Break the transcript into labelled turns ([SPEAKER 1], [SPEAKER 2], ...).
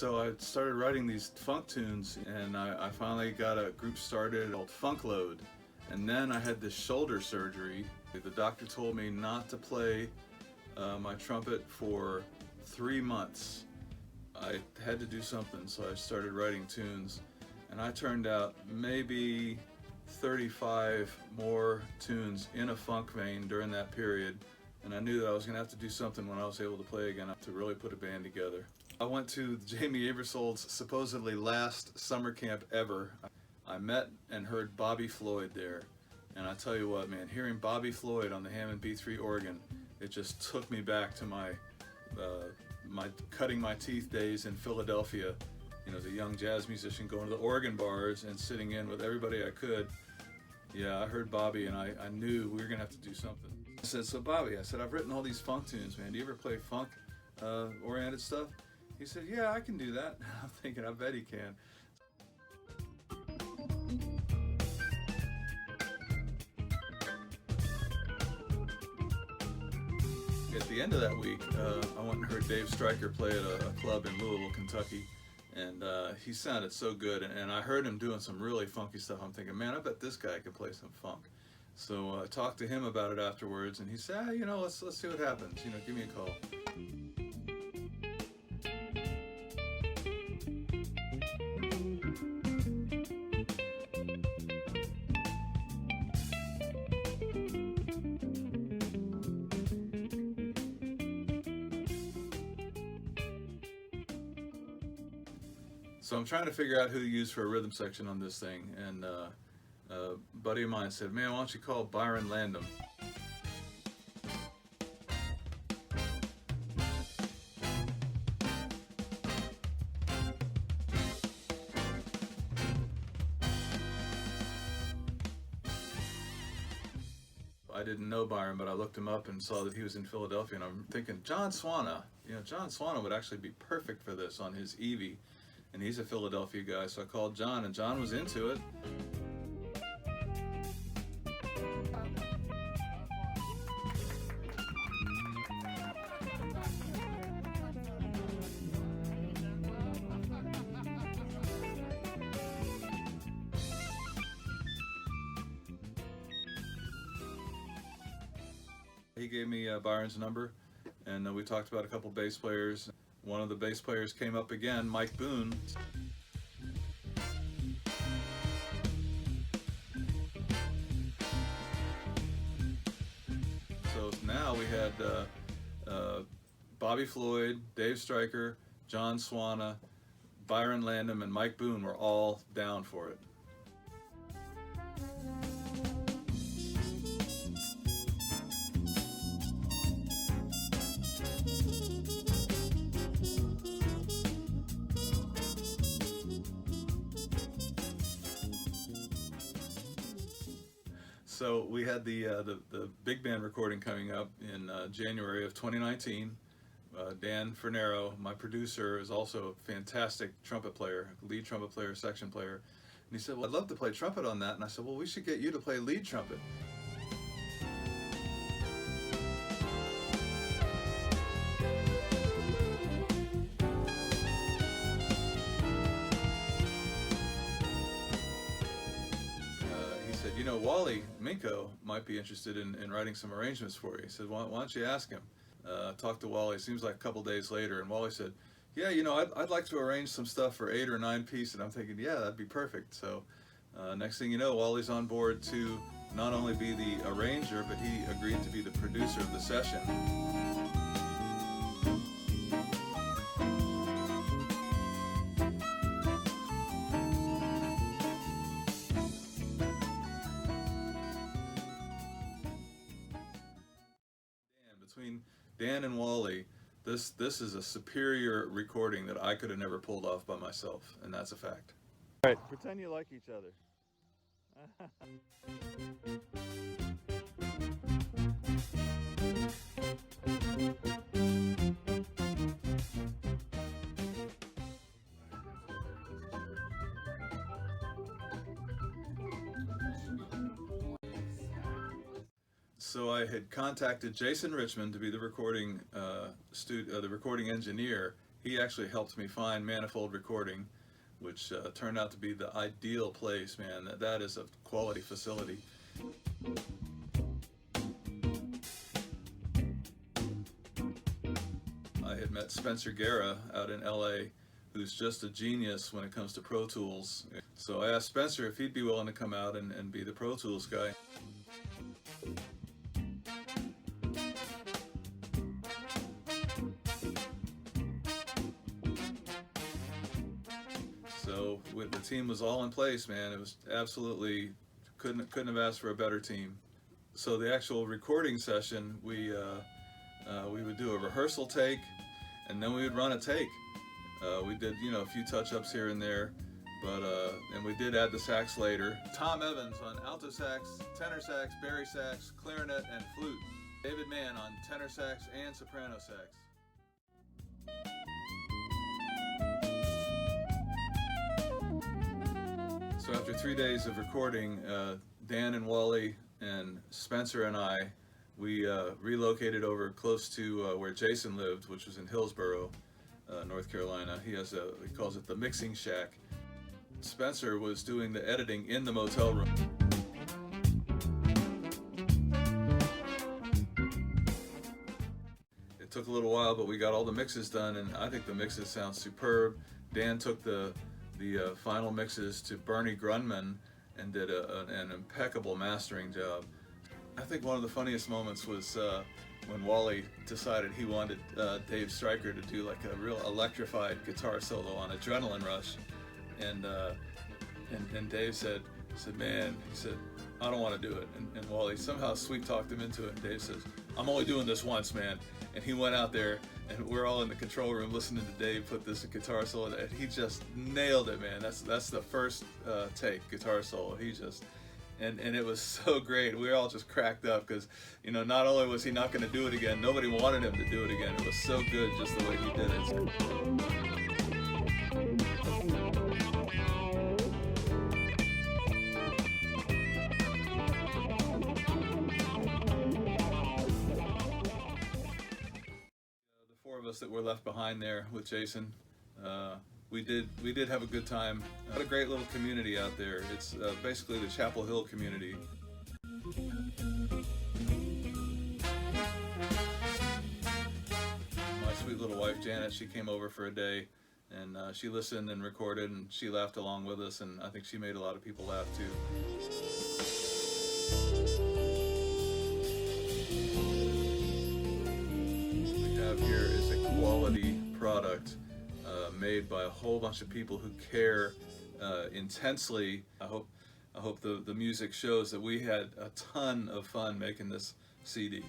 [SPEAKER 1] So I started writing these funk tunes, and I finally got a group started called Funk Load. And then I had this shoulder surgery. The doctor told me not to play my trumpet for 3 months. I had to do something, so I started writing tunes. And I turned out maybe 35 more tunes in a funk vein during that period. And I knew that I was going to have to do something when I was able to play again to really put a band together. I went to Jamie Aebersold's supposedly last summer camp ever. I met and heard Bobby Floyd there. And I tell you what, man, hearing Bobby Floyd on the Hammond B3 organ, it just took me back to my cutting my teeth days in Philadelphia. You know, as a young jazz musician, going to the organ bars and sitting in with everybody I could. Yeah, I heard Bobby and I knew we were gonna have to do something. I said, so Bobby, I said, I've written all these funk tunes, man. Do you ever play funk oriented stuff? He said, yeah, I can do that. I'm thinking, I bet he can. At the end of that week, I went and heard Dave Stryker play at a club in Louisville, Kentucky. And he sounded so good, and I heard him doing some really funky stuff. I'm thinking, man, I bet this guy could play some funk. So I talked to him about it afterwards, and he said, you know, let's see what happens. You know, give me a call. So I'm trying to figure out who to use for a rhythm section on this thing, and a buddy of mine said, man, why don't you call Byron Landham? I didn't know Byron, but I looked him up and saw that he was in Philadelphia, and I'm thinking, John Swana, you know, John Swana would actually be perfect for this on his Evie. And he's a Philadelphia guy, so I called John, and John was into it. He gave me Byron's number, and we talked about a couple bass players. One of the bass players came up again, Mike Boone. So now we had Bobby Floyd, Dave Stryker, John Swana, Byron Landham, and Mike Boone were all down for it. So we had the big band recording coming up in January of 2019. Dan Fornero, my producer, is also a fantastic trumpet player, lead trumpet player, section player. And he said, well, I'd love to play trumpet on that. And I said, well, we should get you to play lead trumpet. You know, Wally Minko might be interested in writing some arrangements for you. He said, why don't you ask him? Talked to Wally, it seems like a couple days later, and Wally said, yeah, you know, I'd like to arrange some stuff for 8 or 9 pieces. And I'm thinking, yeah, that'd be perfect. So next thing you know, Wally's on board to not only be the arranger, but he agreed to be the producer of the session. Between Dan and Wally, this is a superior recording that I could have never pulled off by myself, and that's a fact. All right, pretend you like each other. So I had contacted Jason Richmond to be the recording the recording engineer, He actually helped me find Manifold Recording, which turned out to be the ideal place, man. That is a quality facility. I had met Spencer Guerra out in LA, who's just a genius when it comes to Pro Tools. So I asked Spencer if he'd be willing to come out and be the Pro Tools guy. So the team was all in place, man. It was absolutely, couldn't have asked for a better team. So the actual recording session, we would do a rehearsal take, and then we would run a take. We did, a few touch-ups here and there, but and we did add the sax later. Tom Evans on alto sax, tenor sax, bari sax, clarinet, and flute. David Mann on tenor sax and soprano sax. So after 3 days of recording, Dan and Wally and Spencer and I, we relocated over close to where Jason lived, which was in Hillsboro, North Carolina. He calls it the mixing shack. Spencer was doing the editing in the motel room. It took a little while, but we got all the mixes done, and I think the mixes sound superb. Dan took the final mixes to Bernie Grunman and did an impeccable mastering job. I think one of the funniest moments was when Wally decided he wanted Dave Stryker to do like a real electrified guitar solo on Adrenaline Rush, and Dave said, man, he said, I don't want to do it, and Wally somehow sweet talked him into it, and Dave says, I'm only doing this once, man. And he went out there, and we're all in the control room listening to Dave put this guitar solo, and he just nailed it, man. That's the first take, guitar solo. He just, and it was so great. We were all just cracked up because, not only was he not going to do it again, nobody wanted him to do it again. It was so good just the way he did it. That were left behind there with Jason, we did have a good time. What a great little community out there. It's basically the Chapel Hill community. My sweet little wife Janet, she came over for a day, and she listened and recorded, and she laughed along with us, and I think she made a lot of people laugh too. Here is a quality product made by a whole bunch of people who care intensely. I hope the music shows that we had a ton of fun making this CD.